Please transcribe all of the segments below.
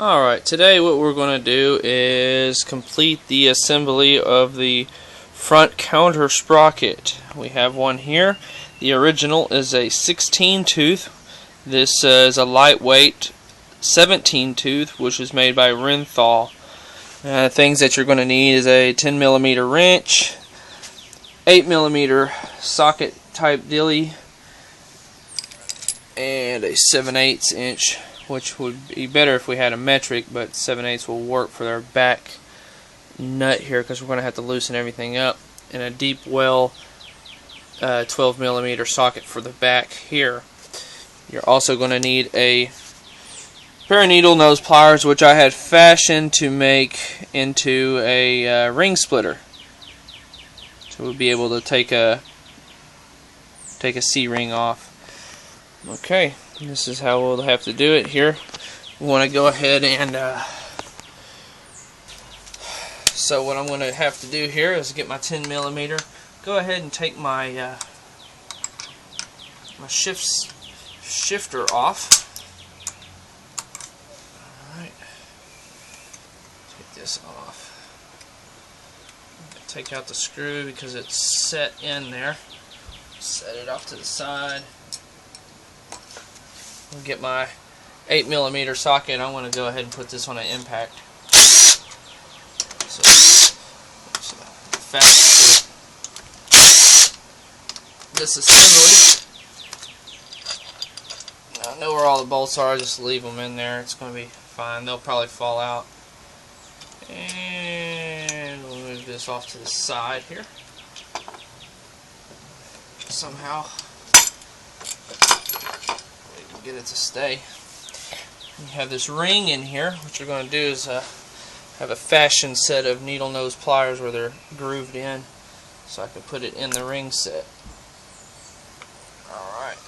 Alright, today what we're going to do is complete the assembly of the front counter sprocket. We have one here. The original is a 16 tooth. This is a lightweight 17 tooth, which is made by Renthal. Things that you're going to need is a 10mm wrench, 8mm socket type dilly, and a 7/8 inch, which would be better if we had a metric, but 7/8 will work for our back nut here because we're going to have to loosen everything up, and a deep well 12mm socket for the back here. You're also going to need a pair of needle nose pliers, which I had fashioned to make into a ring splitter, so we'll be able to take a C-ring off. Okay, this is how we'll have to do it here. We want to go ahead and so what I'm going to have to do here is get my 10mm. Go ahead and take my my shifter off. Alright, take this off. Take out the screw because it's set in there. Set it off to the side. I'll get my 8mm socket. I want to go ahead and put this on an impact. So fast this assembly. I know where all the bolts are. Just leave them in there. It's going to be fine. They'll probably fall out. And we'll move this off to the side here. Somehow we can get it to stay. You have this ring in here. What you're going to do is have a fashion set of needle nose pliers where they're grooved in, so I can put it in the ring set. Alright.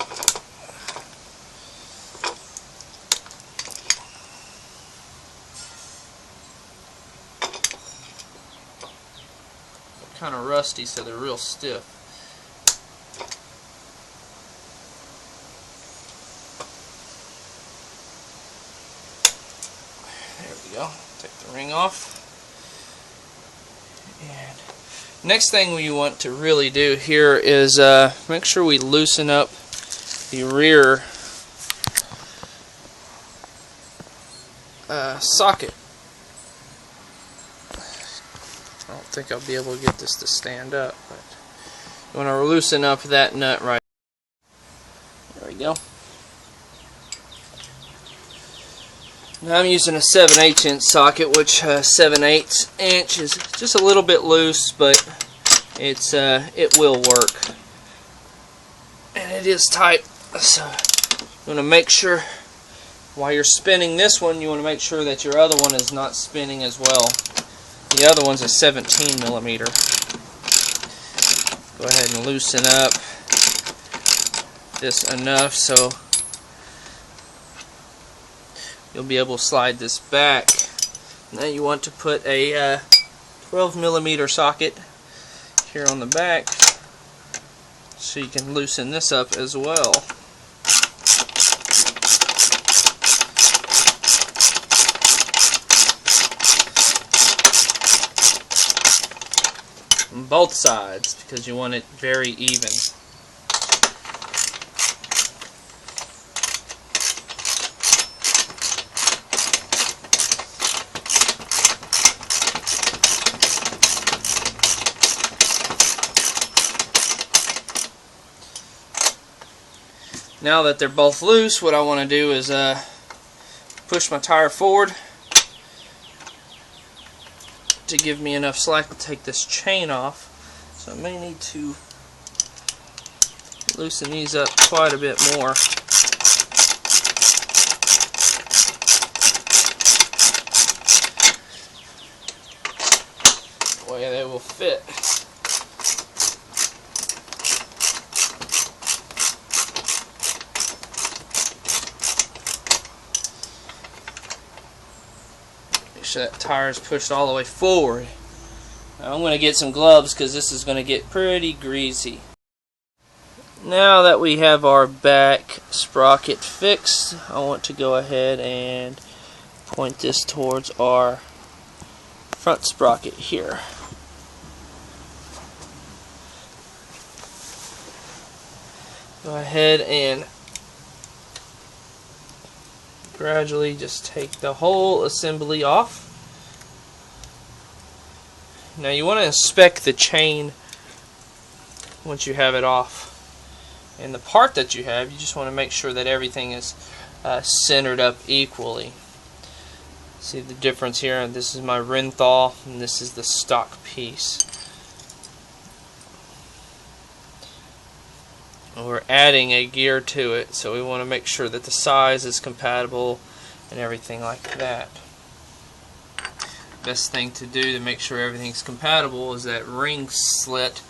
They're kind of rusty, so they're real stiff. There we go. Take the ring off. And next thing we want to really do here is make sure we loosen up the rear socket. I don't think I'll be able to get this to stand up, but you want to loosen up that nut right there. We go. Now I'm using a 7/8 inch socket, which 7/8 inch is just a little bit loose, but it's it will work, and it is tight. So you want to make sure while you're spinning this one, you want to make sure that your other one is not spinning as well. The other one's a 17mm. Go ahead and loosen up this enough so you'll be able to slide this back. Now you want to put a 12mm socket here on the back so you can loosen this up as well. On both sides, because you want it very even. Now that they're both loose, what I want to do is push my tire forward to give me enough slack to take this chain off. So I may need to loosen these up quite a bit more. The way they will fit. That tire is pushed all the way forward. Now I'm going to get some gloves because this is going to get pretty greasy. Now that we have our back sprocket fixed, I want to go ahead and point this towards our front sprocket here. Go ahead and gradually just take the whole assembly off. Now you want to inspect the chain once you have it off. And the part that you have, you just want to make sure that everything is centered up equally. See the difference here? This is my Renthal and this is the stock piece. We're adding a gear to it, so we want to make sure that the size is compatible and everything like that. Best thing to do to make sure everything's compatible is that ring slit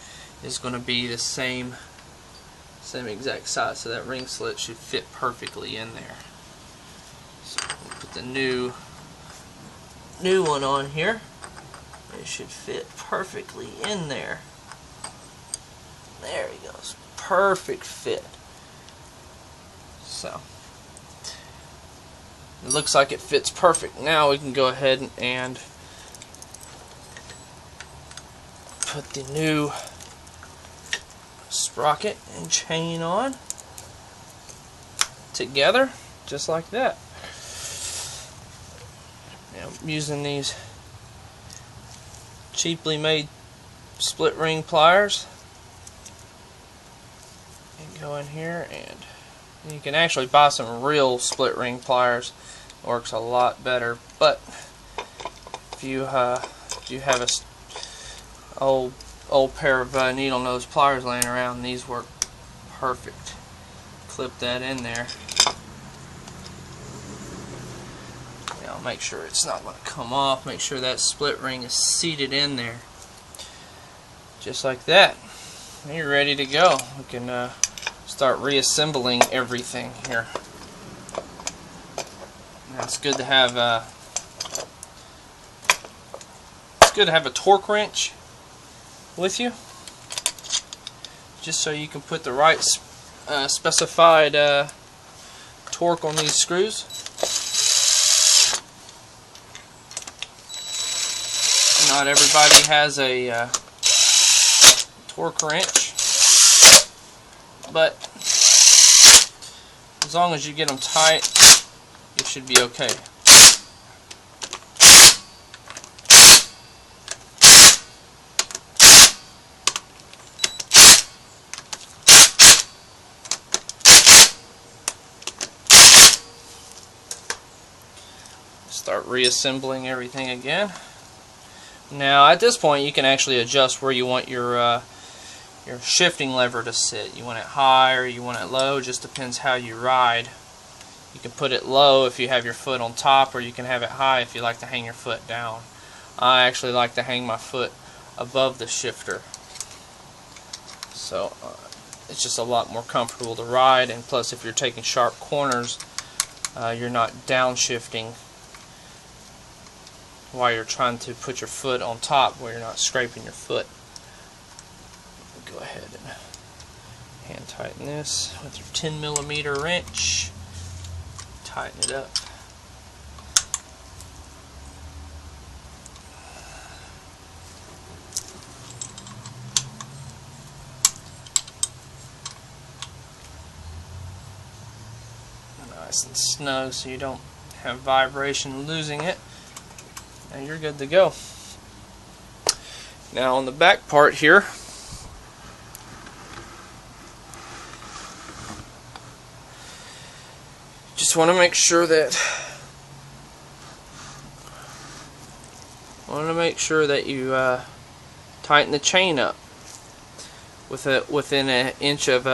is going to be the same exact size, so that ring slit should fit perfectly in there. So we'll put the new one on here. It should fit perfectly in there. There he goes. Perfect fit. So it looks like it fits perfect. Now we can go ahead and put the new sprocket and chain on together just like that. Now I'm using these cheaply made split ring pliers. Go in here, and you can actually buy some real split ring pliers. It works a lot better. But if you have a old pair of needle nose pliers laying around, these work perfect. Clip that in there. Now make sure it's not going to come off. Make sure that split ring is seated in there, just like that. And you're ready to go. We can start reassembling everything here. Now it's good to have a torque wrench with you, just so you can put the right specified torque on these screws. Not everybody has a torque wrench, but as long as you get them tight, you should be okay. Start reassembling everything again. Now at this point you can actually adjust where you want your shifting lever to sit. You want it high or you want it low, just depends how you ride. You can put it low if you have your foot on top, or you can have it high if you like to hang your foot down. I actually like to hang my foot above the shifter, so it's just a lot more comfortable to ride, and plus if you're taking sharp corners, you're not downshifting while you're trying to put your foot on top where you're not scraping your foot. Go ahead and hand tighten this with your 10mm wrench. Tighten it up. Nice and snug so you don't have vibration losing it. And you're good to go. Now on the back part here, just want to make sure that you tighten the chain up within an inch of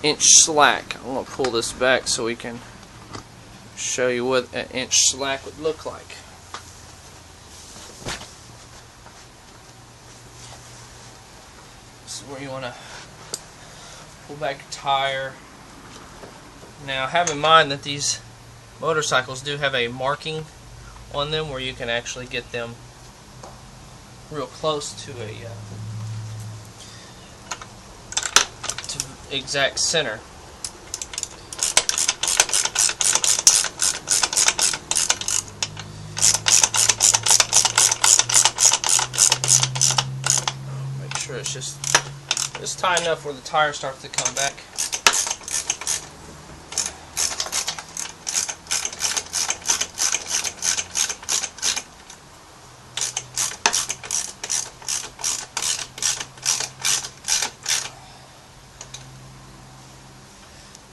inch slack. I'm going to pull this back so we can show you what an inch slack would look like. This is where you want to pull back your tire. Now have in mind that these motorcycles do have a marking on them where you can actually get them real close to exact center. much. Just tight enough where the tire starts to come back.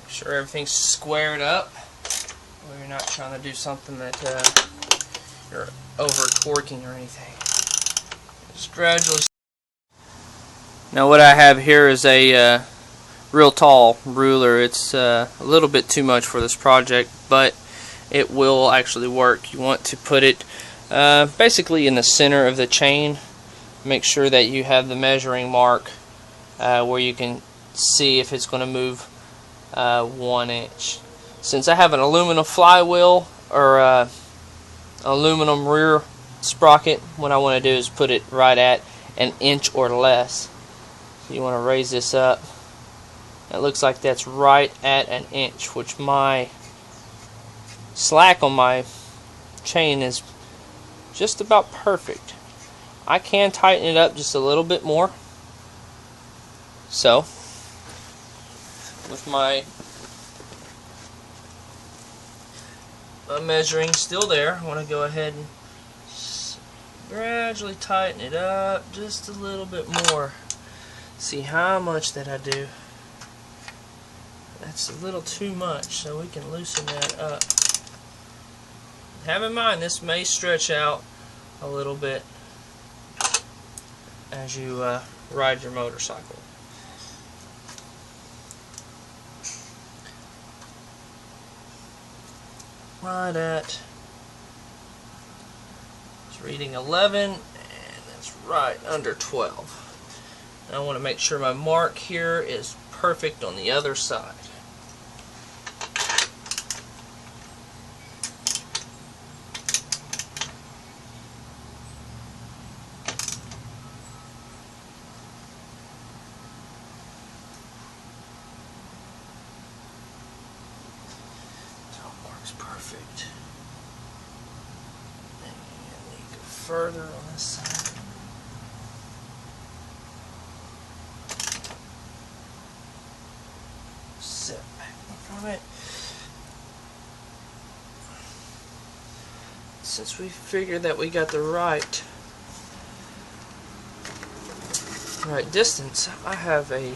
Make sure everything's squared up. Well, you're not trying to do something that you're over torquing or anything. Just gradually. Now what I have here is a real tall ruler. It's a little bit too much for this project, but it will actually work. You want to put it basically in the center of the chain. Make sure that you have the measuring mark where you can see if it's going to move 1 inch. Since I have an aluminum flywheel or aluminum rear sprocket, what I want to do is put it right at 1 inch or less. So you want to raise this up. It looks like that's right at 1 inch, which my slack on my chain is just about perfect. I can tighten it up just a little bit more. So with my measuring still there, I want to go ahead and gradually tighten it up just a little bit more. See how much that I do. That's a little too much, so we can loosen that up. Have in mind, this may stretch out a little bit as you ride your motorcycle. Right at, it's reading 11, and that's right under 12. I want to make sure my mark here is perfect on the other side. Perfect. And we go further on this side. Sit back from it. Since we figured that we got the right distance, I have a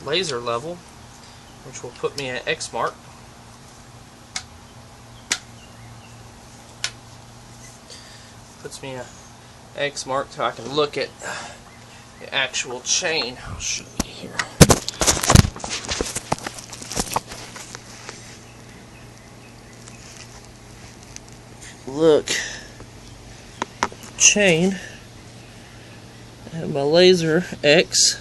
laser level, which will put me at X mark. Puts me a X mark so I can look at the actual chain. I'll show you here. Look, chain. I have my laser X,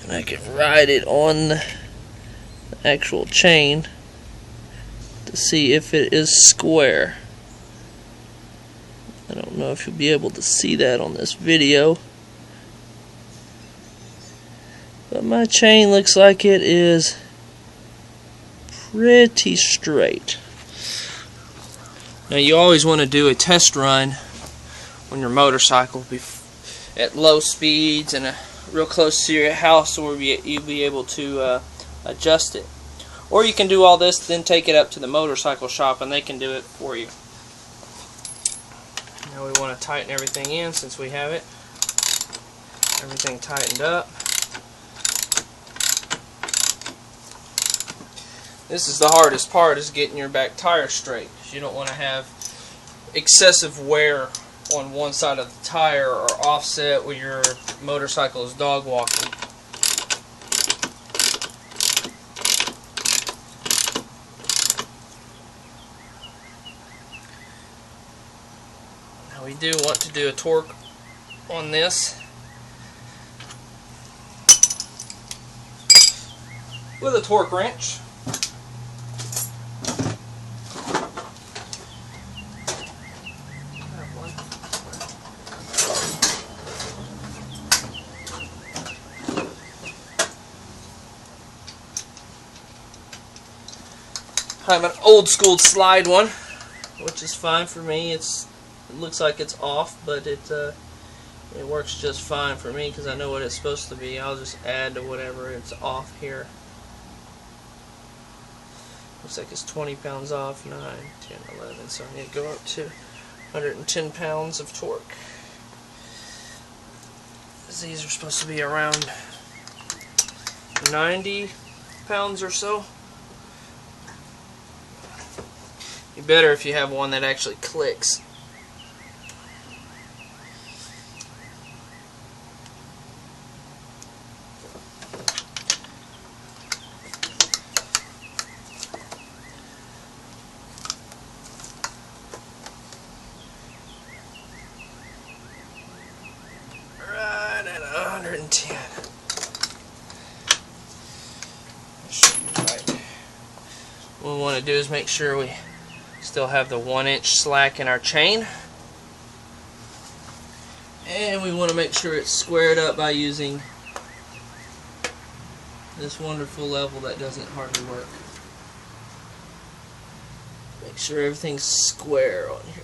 and I can ride it on the actual chain to see if it is square. I don't know if you'll be able to see that on this video, but my chain looks like it is pretty straight. Now you always want to do a test run on your motorcycle at low speeds and real close to your house, so you'll be able to adjust it. Or you can do all this, then take it up to the motorcycle shop and they can do it for you. Now we want to tighten everything in since we have it. Everything tightened up. This is the hardest part, is getting your back tire straight. You don't want to have excessive wear on one side of the tire or offset where your motorcycle is dog walking. Now we do want to do a torque on this with a torque wrench. I have an old school slide one, which is fine for me. It looks like it's off, but It works just fine for me because I know what it's supposed to be. I'll just add to whatever it's off here. Looks like it's 20 pounds off, 9, 10, 11, so I need to go up to 110 pounds of torque. These are supposed to be around 90 pounds or so. Be better if you have one that actually clicks. Right at 110. Should be right. What we want to do is make sure we still have the 1-inch slack in our chain. And we want to make sure it's squared up by using this wonderful level that doesn't hardly work. Make sure everything's square on here.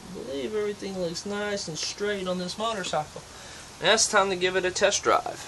I believe everything looks nice and straight on this motorcycle. Now it's time to give it a test drive.